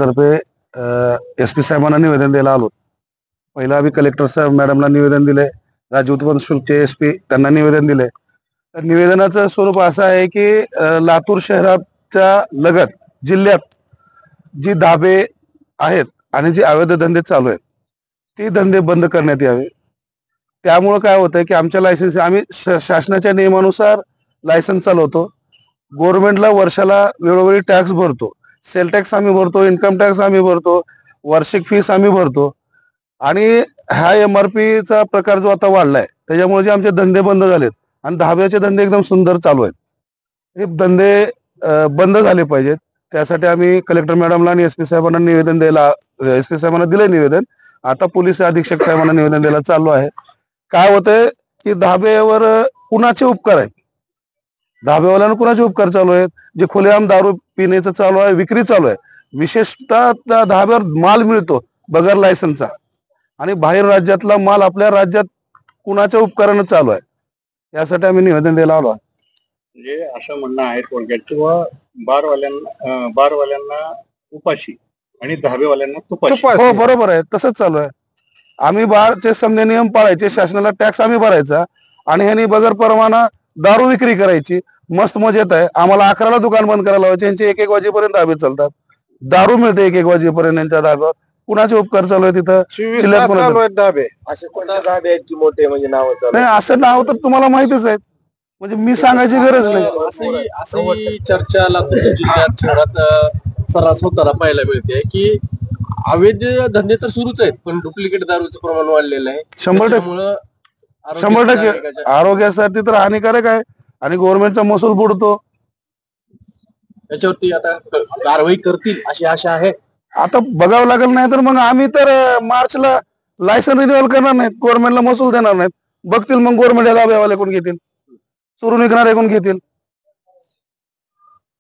तर्फे SP साहेबांना निवेदन द्यायला आलो. पहिला आम्ही कलेक्टर साहेब मॅडमला निवेदन दिले, राज्य उत्पन्न शुल्कचे SP त्यांना निवेदन दिले. तर निवेदनाचं स्वरूप असं आहे की लातूर शहराच्या लगत जिल्ह्यात जी धाबे आहेत आणि जे अवैध धंदे चालू आहेत ते धंदे बंद करण्यात यावे. त्यामुळे काय होतंय की आमच्या लायसन्स आम्ही शासनाच्या नियमानुसार लायसन्स चालवतो. गव्हर्नमेंटला वर्षाला वेळोवेळी टॅक्स भरतो. सेल टॅक्स आम्ही भरतो, इन्कम टॅक्स आम्ही भरतो, वार्षिक फीस आम्ही भरतो. आणि हा MRP चा प्रकार जो आता वाढलाय त्याच्यामुळे जे आमचे धंदे बंद झालेत आणि धाब्याचे धंदे एकदम सुंदर चालू आहेत. हे धंदे बंद झाले पाहिजेत. त्यासाठी आम्ही कलेक्टर मॅडमला आणि SP साहेबांना निवेदन द्यायला SP साहेबांना दिलंय निवेदन. आता पोलीस अधीक्षक साहेबांना निवेदन द्यायला चालू आहे. काय होतंय की धाब्यावर कुणाचे उपकार आहेत, धाब्यावाल्यांना कुणाचे उपकार चालू आहेत, जे खुलेआम दारू पिण्याचं चालू आहे, विक्री चालू आहे. विशेषतः त्या धाब्यावर माल मिळतो बगर लायसन्सचा आणि बाहेर राज्यातला माल आपल्या राज्यात कुणाच्या उपकारानं चालू आहे. यासाठी आम्ही निवेदन द्यायला आलो आहे. म्हणजे असं म्हणणं आहे थोडक्यात किंवा बारवाल्यांना उपाशी आणि धाबेवाल्यांना तुपाशी. हो बरोबर आहे, तसंच चालू आहे. आम्ही बारचे समजे नियम पाळायचे, शासनाला टॅक्स आम्ही भरायचा आणि ह्यांनी बगर परवाना दारू विक्री करायची. मस्त मजेत आहे. आम्हाला 11ला दुकान बंद करायला लावायचे, यांचे 1-1 वाजेपर्यंत धाबे चालतात. दारू मिळते 1-1 वाजेपर्यंत यांच्या धाब्यावर. कुणाचे उपकार चालू आहे तिथं? धाबे असे कोणते धाबे आहेत की मोठे म्हणजे नाव नाही, असं नाव तर तुम्हाला माहितीच आहे, म्हणजे मी सांगायची गरज नाही. अशी चर्चा लातूर जिल्ह्यात शहरात सर्रास होताना पाहायला मिळते की अवैध धंदे तर सुरूच आहेत पण डुप्लिकेट दारूचं प्रमाण वाढलेलं आहे. 100% आरोग्यासाठी तर हानिकारक आहे आणि गव्हर्नमेंटचा महसूल बुडतो. त्याच्यावरती आता कारवाई करतील अशी आशा आहे. आता बघावं लागेल, नाही तर मग आम्ही तर मार्चला लायसन रिन्युअल करणार नाहीत, गव्हर्नमेंटला महसूल देणार नाहीत. बघतील मग गव्हर्नमेंट धाब्यावाले कोण घेतील, चोरून विकणारे कोण घेतील.